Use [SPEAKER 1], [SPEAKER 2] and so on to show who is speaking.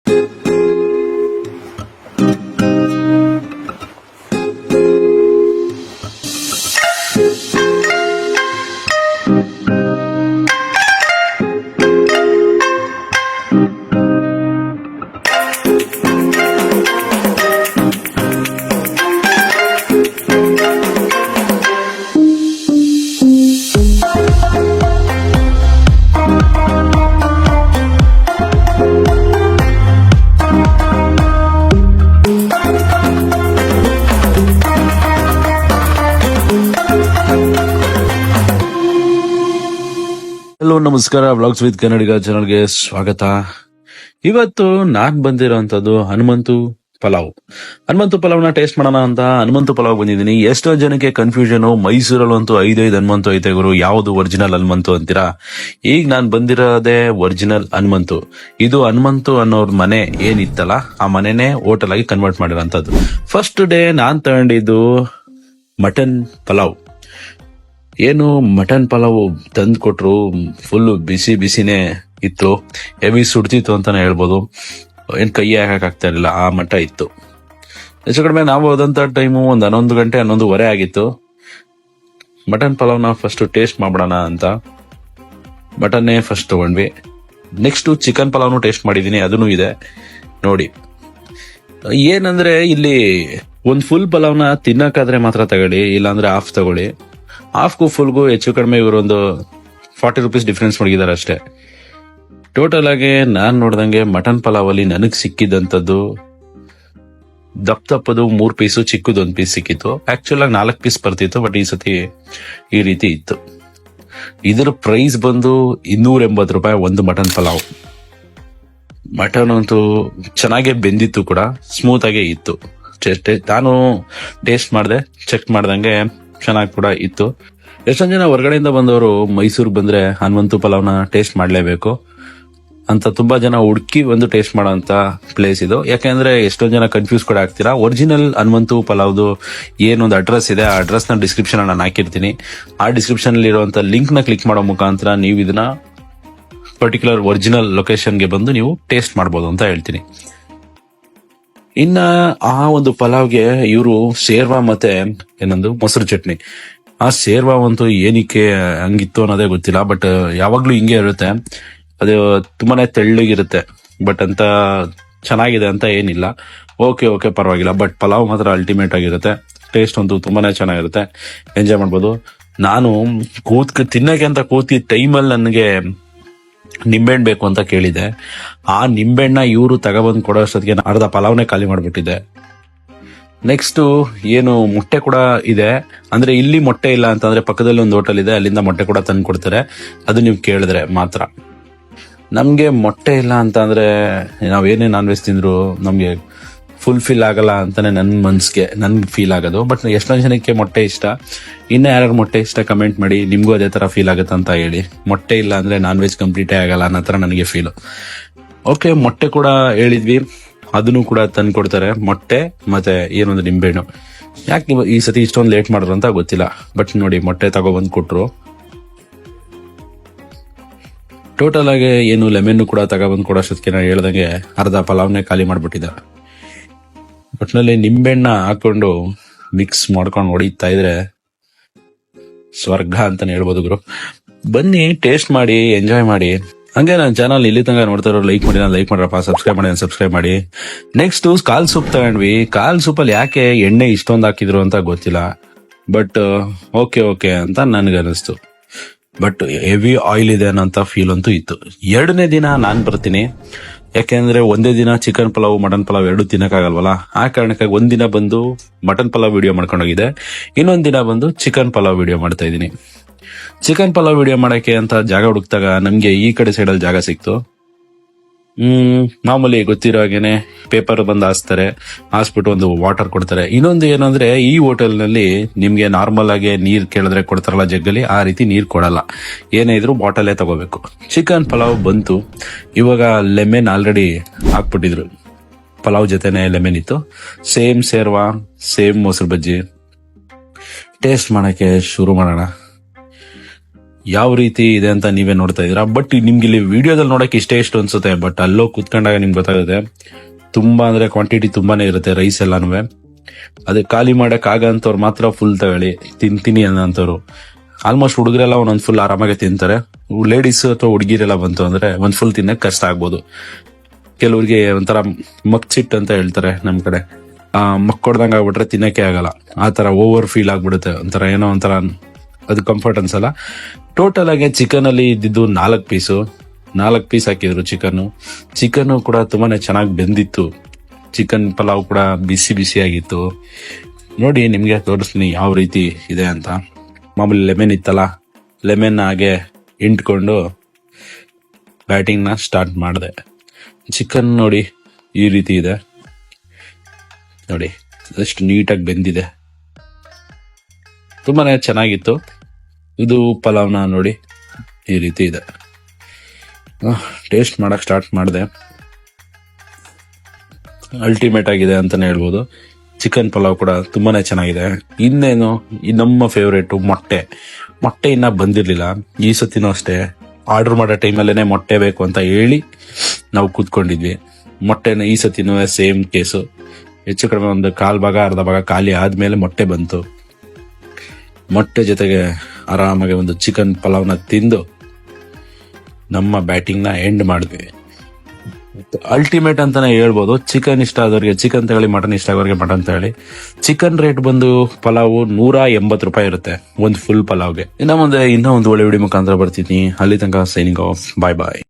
[SPEAKER 1] Hello ನಮಸ್ಕಾರ, vlogs with ಕನ್ನಡಿಗ ಚಾನಲ್ಗೆ ಸ್ವಾಗತ. ಇವತ್ತು ನಾನ್ ಬಂದಿರೋಂಥದ್ದು ಹನುಮಂತು ಪಲಾವ್ನ ಟೇಸ್ಟ್ ಮಾಡೋಣ ಅಂತ ಹನುಮಂತು ಪಲಾವ್ ಬಂದಿದ್ದೀನಿ. ಎಷ್ಟೋ ಜನಕ್ಕೆ ಕನ್ಫ್ಯೂಷನ್, ಮೈಸೂರಲ್ಲಂತೂ 5 ಹನುಮಂತು ಐತೆ ಗುರು, ಯಾವುದು ಒರಿಜಿನಲ್ ಹನುಮಂತು ಅಂತೀರಾ. ಈಗ ನಾನ್ ಬಂದಿರೋದೇ ಒರಿಜಿನಲ್ ಹನುಮಂತು. ಇದು ಹನುಮಂತು ಅನ್ನೋರ್ ಮನೆ ಏನಿತ್ತಲ್ಲ, ಆ ಮನೆನೇ ಹೋಟೆಲ್ ಆಗಿ ಕನ್ವರ್ಟ್ ಮಾಡಿರೋಂಥದ್ದು. ಫಸ್ಟ್ ಡೇ ನಾನ್ ತಗೊಂಡಿದ್ದು ಮಟನ್ ಪಲಾವ್. ಏನು ಮಟನ್ ಪಲಾವ್ ತಂದು ಕೊಟ್ರು, ಫುಲ್ ಬಿಸಿನೇ ಇತ್ತು, ಹೆವಿ ಸುಡ್ತಿತ್ತು ಅಂತಾನೆ ಹೇಳ್ಬೋದು. ಏನ್ ಕೈ ಹಾಕಕ್ಕಾಗ್ತಾ ಇರಲಿಲ್ಲ, ಆ ಮಟ್ಟ ಇತ್ತು. ಹೆಚ್ಚು ಕಡಿಮೆ ನಾವು ಹೋದಂತ ಟೈಮು ಒಂದು 11 ಗಂಟೆ 11:15 ಆಗಿತ್ತು. ಮಟನ್ ಪಲಾವ್ನ ಫಸ್ಟ್ ಟೇಸ್ಟ್ ಮಾಡ್ಬಿಡೋಣ ಅಂತ ಮಟನ್ನೇ ಫಸ್ಟ್ ತಗೊಂಡ್ವಿ. ನೆಕ್ಸ್ಟ್ ಚಿಕನ್ ಪಲಾವ್ನು ಟೇಸ್ಟ್ ಮಾಡಿದೀನಿ, ಅದನ್ನು ಇದೆ ನೋಡಿ. ಏನಂದ್ರೆ ಇಲ್ಲಿ ಒಂದ್ ಫುಲ್ ಪಲಾವ್ನ ತಿನ್ನಕ್ಕಾದ್ರೆ ಮಾತ್ರ ತಗೊಳ್ಳಿ, ಇಲ್ಲಾಂದ್ರೆ ಹಾಫ್ ತಗೊಳ್ಳಿ. ಹಾಫ್ಗೂ ಫುಲ್ಗೂ ಹೆಚ್ಚು ಕಡಿಮೆ ಇವರೊಂದು 40 ರೂಪೀಸ್ ಡಿಫ್ರೆನ್ಸ್ ಮಾಡಿದ್ದಾರೆ ಅಷ್ಟೇ. ಟೋಟಲ್ ಆಗಿ ನಾನ್ ನೋಡ್ದಂಗೆ ಮಟನ್ ಪಲಾವ್ ಅಲ್ಲಿ ನನಗ್ ಸಿಕ್ಕಿದಂಥದ್ದು ದಪ್ಪದು 3 ಪೀಸು, ಚಿಕ್ಕದು 1 ಪೀಸ್ ಸಿಕ್ಕಿತ್ತು. ಆಕ್ಚುಲ್ ಆಗಿ 4 ಪೀಸ್ ಬರ್ತಿತ್ತು, ಬಟ್ ಈ ಸತಿ ಈ ರೀತಿ ಇತ್ತು. ಇದರ ಪ್ರೈಸ್ ಬಂದು 280 ರೂಪಾಯಿ ಒಂದು ಮಟನ್ ಪಲಾವ್. ಮಟನ್ ಅಂತೂ ಚೆನ್ನಾಗೇ ಬೆಂದಿತ್ತು ಕೂಡ, ಸ್ಮೂತ್ ಆಗೇ ಇತ್ತು. ನಾನು ಟೇಸ್ಟ್ ಮಾಡಿದೆ, ಚೆಕ್ ಮಾಡ್ದಂಗೆ ಚೆನ್ನಾಗಿ ಕೂಡ ಇತ್ತು. ಎಷ್ಟೊಂದ್ ಜನ ಹೊರಗಡೆಯಿಂದ ಬಂದವರು ಮೈಸೂರಿಗೆ ಬಂದ್ರೆ ಹನುಮಂತು ಪಲಾವ್ನ ಟೇಸ್ಟ್ ಮಾಡ್ಲೇಬೇಕು ಅಂತ ತುಂಬಾ ಜನ ಹುಡುಕಿ ಬಂದು ಟೇಸ್ಟ್ ಮಾಡೋ ಅಂತ ಪ್ಲೇಸ್ ಇದು. ಯಾಕೆಂದ್ರೆ ಎಷ್ಟೊಂದ್ ಜನ ಕನ್ಫ್ಯೂಸ್ ಕೂಡ ಆಗ್ತೀರಾ. ಒರಿಜಿನಲ್ ಹನುಮಂತು ಪಲಾವ್ದು ಏನೊಂದು ಅಡ್ರೆಸ್ ಇದೆ, ಆ ಅಡ್ರೆಸ್ ನ ಡಿಸ್ಕ್ರಿಪ್ಷನ್ ನಾನು ಹಾಕಿರ್ತೀನಿ. ಆ ಡಿಸ್ಕ್ರಿಪ್ಷನ್ ಅಲ್ಲಿ ಇರುವಂತ ಲಿಂಕ್ ನ ಕ್ಲಿಕ್ ಮಾಡೋ ಮುಖಾಂತರ ನೀವು ಇದನ್ನ ಪರ್ಟಿಕ್ಯುಲರ್ ಒರಿಜಿನಲ್ ಲೊಕೇಶನ್ಗೆ ಬಂದು ನೀವು ಟೇಸ್ಟ್ ಮಾಡ್ಬೋದು ಅಂತ ಹೇಳ್ತೀನಿ. ಇನ್ನ ಆ ಒಂದು ಪಲಾವ್ಗೆ ಇವರು ಶೇರ್ವಾ ಮತ್ತೆ ಏನೊಂದು ಮೊಸರು ಚಟ್ನಿ, ಆ ಶೇರ್ವಾ ಅಂತೂ ಏನಕ್ಕೆ ಹಂಗಿತ್ತು ಅನ್ನೋದೇ ಗೊತ್ತಿಲ್ಲ. ಬಟ್ ಯಾವಾಗ್ಲೂ ಹಿಂಗೆ ಇರುತ್ತೆ, ಅದು ತುಂಬಾನೇ ತೆಳ್ಳಗಿರುತ್ತೆ. ಬಟ್ ಅಂತ ಚೆನ್ನಾಗಿದೆ ಅಂತ ಏನಿಲ್ಲ, ಓಕೆ ಪರವಾಗಿಲ್ಲ. ಬಟ್ ಪಲಾವ್ ಮಾತ್ರ ಅಲ್ಟಿಮೇಟ್ ಆಗಿರುತ್ತೆ. ಟೇಸ್ಟ್ ಅಂತೂ ತುಂಬಾನೇ ಚೆನ್ನಾಗಿರುತ್ತೆ, ಎಂಜಾಯ್ ಮಾಡ್ಬೋದು. ನಾನು ತಿನ್ನಕ್ಕೆ ಅಂತ ಕೂತಿದ್ದ ಟೈಮಲ್ಲಿ ನನಗೆ ನಿಂಬೆಹಣ್ಣು ಬೇಕು ಅಂತ ಕೇಳಿದೆ. ಆ ನಿಂಬೆಹಣ್ಣ ಇವರು ತಗೊಬಂದು ಕೊಡೋಷ್ಟೊತ್ತಿಗೆ ಅರ್ಧ ಪಲಾವ್ನೇ ಖಾಲಿ ಮಾಡ್ಬಿಟ್ಟಿದೆ. ನೆಕ್ಸ್ಟ್ ಏನು ಮೊಟ್ಟೆ ಕೂಡ ಇದೆ, ಅಂದ್ರೆ ಇಲ್ಲಿ ಮೊಟ್ಟೆ ಇಲ್ಲ ಅಂತಂದ್ರೆ ಪಕ್ಕದಲ್ಲಿ ಒಂದು ಹೋಟೆಲ್ ಇದೆ, ಅಲ್ಲಿಂದ ಮೊಟ್ಟೆ ಕೂಡ ತಂದು ಕೊಡ್ತಾರೆ. ಅದು ನೀವು ಕೇಳಿದ್ರೆ ಮಾತ್ರ. ನಮ್ಗೆ ಮೊಟ್ಟೆ ಇಲ್ಲ ಅಂತ ಅಂದ್ರೆ ನಾವೇನೇ ನಾನ್ ವೆಜ್ ತಿಂದ್ರು ನಮ್ಗೆ ಫುಲ್ಫಿಲ್ ಆಗಲ್ಲ ಅಂತಾನೆ ನನ್ಗೆ ಫೀಲ್ ಆಗೋದು. ಬಟ್ ಎಷ್ಟೊಂದು ಜನಕ್ಕೆ ಮೊಟ್ಟೆ ಇಷ್ಟ. ಇನ್ನ ಯಾರು ಮೊಟ್ಟೆ ಇಷ್ಟ ಕಮೆಂಟ್ ಮಾಡಿ, ನಿಮ್ಗೂ ಅದೇ ತರ ಫೀಲ್ ಆಗುತ್ತೆ ಅಂತ ಹೇಳಿ. ಮೊಟ್ಟೆ ಇಲ್ಲ ಅಂದ್ರೆ ನಾನ್ ವೆಜ್ ಕಂಪ್ಲೀಟೇ ಆಗಲ್ಲ ಅನ್ನೋ ತರ ನನಗೆ ಫೀಲ್. ಓಕೆ, ಮೊಟ್ಟೆ ಕೂಡ ಹೇಳಿದ್ವಿ, ಅದನ್ನು ಕೂಡ ತಂದು ಕೊಡ್ತಾರೆ. ಮೊಟ್ಟೆ ಮತ್ತೆ ಏನೊಂದು ನಿಂಬೆಹಣ್ಣು. ಯಾಕೆ ಈ ಸತಿ ಇಷ್ಟೊಂದು ಲೇಟ್ ಮಾಡಿದ್ರು ಅಂತ ಗೊತ್ತಿಲ್ಲ. ಬಟ್ ನೋಡಿ, ಮೊಟ್ಟೆ ತಗೊಬಂದು ಕೊಟ್ರು. ಟೋಟಲ್ ಆಗಿ ಏನು ಲೆಮನ್ ಕೂಡ ತಗೊಬಂದು ಕೊಡೋಷ್ಟೊತ್ತಿಗೆ ನಾನು ಹೇಳ್ದಂಗೆ ಅರ್ಧ ಪಲಾವ್ನೇ ಖಾಲಿ ಮಾಡ್ಬಿಟ್ಟಿದ್ದೆ. ಒಟ್ಟಿನಲ್ಲಿ ನಿಂಬೆಹಣ್ಣ ಹಾಕೊಂಡು ಮಿಕ್ಸ್ ಮಾಡ್ಕೊಂಡು ಹೊಡಿತಾ ಇದ್ರೆ ಸ್ವರ್ಗ ಅಂತಾನೆ ಹೇಳ್ಬೋದು ಗುರು. ಬನ್ನಿ ಟೇಸ್ಟ್ ಮಾಡಿ, ಎಂಜಾಯ್ ಮಾಡಿ. ಹಂಗೆ ನನ್ನ ಚಾನಲ್ ಇಲ್ಲಿ ತನಕ ನೋಡ್ತಾ ಇರೋ ಲೈಕ್ ಮಾಡಿ, ಲೈಕ್ ಮಾಡ್ರಪ್ಪ. ಸಬ್ಸ್ಕ್ರೈಬ್ ಮಾಡಿ. ನೆಕ್ಸ್ಟ್ ಕಾಲ್ ಸೂಪ್ ತಗೊಂಡ್ವಿ. ಕಾಲ್ ಸೂಪಲ್ಲಿ ಯಾಕೆ ಎಣ್ಣೆ ಇಷ್ಟೊಂದು ಹಾಕಿದ್ರು ಅಂತ ಗೊತ್ತಿಲ್ಲ. ಬಟ್ ಓಕೆ ಅಂತ ನನ್ಗನ್ನಿಸ್ತು. ಬಟ್ ಹೆವಿ ಆಯಿಲ್ ಇದೆ ಅನ್ನೋಂತ ಫೀಲ್ ಅಂತೂ ಇತ್ತು. 2ನೇ ದಿನ ನಾನ್ ಬರ್ತೀನಿ, ಯಾಕೆಂದ್ರೆ ಒಂದೇ ದಿನ ಚಿಕನ್ ಪಲಾವ್ ಮಟನ್ ಪಲಾವ್ 2 ತಿನ್ನಕ್ಕಾಗಲ್ವಲ್ಲ. ಆ ಕಾರಣಕ್ಕಾಗಿ ಒಂದಿನ ಬಂದು ಮಟನ್ ಪಲಾವ್ ವಿಡಿಯೋ ಮಾಡ್ಕೊಂಡೋಗಿದೆ, ಇನ್ನೊಂದ್ ದಿನ ಬಂದು ಚಿಕನ್ ಪಲಾವ್ ವಿಡಿಯೋ ಮಾಡ್ತಾ ಇದೀನಿ. ಚಿಕನ್ ಪಲಾವ್ ವಿಡಿಯೋ ಮಾಡಕ್ಕೆ ಅಂತ ಜಾಗ ಹುಡುಕ್ತಾಗ ನಮ್ಗೆ ಈ ಕಡೆ ಸೈಡಲ್ಲಿ ಜಾಗ ಸಿಕ್ತು. ಮಾಮೂಲಿ ಗೊತ್ತಿರೋ ಹಾಗೇನೆ ಪೇಪರ್ ಬಂದು ಹಾಸ್ಬಿಟ್ಟು ಒಂದು ವಾಟರ್ ಕೊಡ್ತಾರೆ. ಇನ್ನೊಂದು ಏನಂದ್ರೆ, ಈ ಹೋಟೆಲ್ ನಲ್ಲಿ ನಿಮ್ಗೆ ನಾರ್ಮಲ್ ಆಗಿ ನೀರ್ ಕೇಳಿದ್ರೆ ಕೊಡ್ತಾರಲ್ಲ ಜಗ್ಗಲ್ಲಿ, ಆ ರೀತಿ ನೀರ್ ಕೊಡಲ್ಲ. ಏನೇ ಇದ್ರು ಬಾಟಲೇ ತಗೋಬೇಕು. ಚಿಕನ್ ಪಲಾವ್ ಬಂತು. ಇವಾಗ ಲೆಮನ್ ಆಲ್ರೆಡಿ ಹಾಕ್ಬಿಟ್ಟಿದ್ರು, ಪಲಾವ್ ಜೊತೆನೆ ಲೆಮನ್ ಇತ್ತು. ಸೇಮ್ ಶೇರ್ವಾ, ಸೇಮ್ ಮೊಸರು ಬಜ್ಜಿ. ಟೇಸ್ಟ್ ಮಾಡಕ್ಕೆ ಶುರು ಮಾಡೋಣ. ಯಾವ ರೀತಿ ಇದೆ ಅಂತ ನೀವೇ ನೋಡ್ತಾ ಇದೀರಾ. ಬಟ್ ನಿಮ್ಗೆ ಇಲ್ಲಿ ವಿಡಿಯೋದಲ್ಲಿ ನೋಡಕ್ಕೆ ಇಷ್ಟು ಅನ್ಸುತ್ತೆ, ಬಟ್ ಅಲ್ಲೋ ಕೂತ್ಕೊಂಡಾಗ ನಿಮ್ಗೆ ಗೊತ್ತಾಗುತ್ತೆ ತುಂಬಾ ಅಂದ್ರೆ ಕ್ವಾಂಟಿಟಿ ತುಂಬಾನೇ ಇರುತ್ತೆ ರೈಸ್ ಎಲ್ಲಾನು. ಅದೇ ಖಾಲಿ ಮಾಡಕ್ ಆಗಂತವ್ರು ಮಾತ್ರ ಫುಲ್ ತಗೊಳ್ಳಿ, ತಿಂತೀನಿ ಅನ್ನೋಂಥವ್ರು. ಆಲ್ಮೋಸ್ಟ್ ಹುಡುಗರೆಲ್ಲ ಒಂದೊಂದು ಫುಲ್ ಆರಾಮಾಗಿ ತಿಂತಾರೆ. ಲೇಡೀಸ್ ಅಥವಾ ಹುಡುಗಿರೆಲ್ಲ ಬಂತು ಅಂದ್ರೆ ಒಂದ್ ಫುಲ್ ತಿನ್ನಕ್ ಕಷ್ಟ ಆಗ್ಬೋದು. ಕೆಲವ್ರಿಗೆ ಒಂಥರ ಮಕ್ಸಿಟ್ ಅಂತ ಹೇಳ್ತಾರೆ ನಮ್ ಕಡೆ, ಮಕ್ಕೊಡ್ದಂಗ ಆಗ್ಬಿಟ್ರೆ ತಿನ್ನಕ್ಕೆ ಆಗಲ್ಲ, ಆ ತರ ಓವರ್ ಫೀಲ್ ಆಗ್ಬಿಡುತ್ತೆ, ಒಂಥರ ಏನೋ ಒಂಥರ ಅದು ಕಂಫರ್ಟ್ ಅನ್ಸಲ್ಲ. ಟೋಟಲ್ ಆಗಿ ಚಿಕನ್ ಅಲ್ಲಿ ಇದ್ದಿದ್ದು 4 ಪೀಸ್ ಹಾಕಿದ್ರು. ಚಿಕನ್ ಕೂಡ ತುಂಬಾನೇ ಚೆನ್ನಾಗಿ ಬೆಂದಿತ್ತು. ಚಿಕನ್ ಪಲಾವ್ ಕೂಡ ಬಿಸಿ ಆಗಿತ್ತು. ನೋಡಿ ನಿಮ್ಗೆ ತೋರಿಸ್ತೀನಿ ಯಾವ ರೀತಿ ಇದೆ ಅಂತ. ಮಾಮೂಲಿ ಲೆಮನ್ ಇತ್ತಲ್ಲ, ಲೆಮನ್ ಹಾಗೆ ಇಂಟ್ಕೊಂಡು ಬ್ಯಾಟಿಂಗ್ ನ ಸ್ಟಾರ್ಟ್ ಮಾಡಿದೆ. ಚಿಕನ್ ನೋಡಿ ಈ ರೀತಿ ಇದೆ, ನೋಡಿ ಎಷ್ಟು ನೀಟಾಗಿ ಬೆಂದಿದೆ, ತುಂಬಾನೇ ಚೆನ್ನಾಗಿತ್ತು. ಇದು ಪಲಾವ್ನ ನೋಡಿ ಈ ರೀತಿ ಇದೆ. ಟೇಸ್ಟ್ ಮಾಡಕ್ ಸ್ಟಾರ್ಟ್ ಮಾಡಿದೆ, ಅಲ್ಟಿಮೇಟ್ ಆಗಿದೆ ಅಂತಾನೆ ಹೇಳ್ಬೋದು. ಚಿಕನ್ ಪಲಾವ್ ಕೂಡ ತುಂಬಾನೇ ಚೆನ್ನಾಗಿದೆ. ಇನ್ನೇನು ನಮ್ಮ ಫೇವ್ರೇಟ್ ಮೊಟ್ಟೆ ಇನ್ನ ಬಂದಿರ್ಲಿಲ್ಲ. ಈ ಸತಿನೂ ಅಷ್ಟೇ ಆರ್ಡರ್ ಮಾಡೋ ಟೈಮಲ್ಲೇನೆ ಮೊಟ್ಟೆ ಬೇಕು ಅಂತ ಹೇಳಿ ನಾವು ಕೂತ್ಕೊಂಡಿದ್ವಿ. ಮೊಟ್ಟೆನ ಈ ಸತಿನೂ ಸೇಮ್ ಕೇಸು, ಹೆಚ್ಚು ಕಡಿಮೆ ಒಂದು ಅರ್ಧ ಭಾಗ ಖಾಲಿ ಆದ್ಮೇಲೆ ಮೊಟ್ಟೆ ಬಂತು. ಮೊಟ್ಟೆ ಜೊತೆಗೆ ಆರಾಮಾಗಿ ಒಂದು ಚಿಕನ್ ಪಲಾವ್ನ ತಿಂದು ನಮ್ಮ ಬ್ಯಾಟಿಂಗ್ ನ ಎಂಡ್ ಮಾಡಿದ್ವಿ. ಅಲ್ಟಿಮೇಟ್ ಅಂತಾನೆ ಹೇಳ್ಬೋದು. ಚಿಕನ್ ಇಷ್ಟ ಆದವ್ರಿಗೆ ಚಿಕನ್ ತಗೊಳ್ಳಿ, ಮಟನ್ ಇಷ್ಟ ಆಗೋರಿಗೆ ಮಟನ್ ತಗೊಳ್ಳಿ. ಚಿಕನ್ ರೇಟ್ ಬಂದು ಪಲಾವು 180 ರೂಪಾಯಿ ಇರುತ್ತೆ ಒಂದು ಫುಲ್ ಪಲಾವ್ಗೆ. ಇನ್ನ ಮುಂದೆ ಇನ್ನೂ ಒಂದು ಒಳ್ಳೆ ವಿಡಿಯೋ ಮುಖಾಂತರ ಬರ್ತೀನಿ. ಅಲ್ಲಿ ತನಕ ಸೈನಿಂಗ್ ಆಫ್, ಬಾಯ್.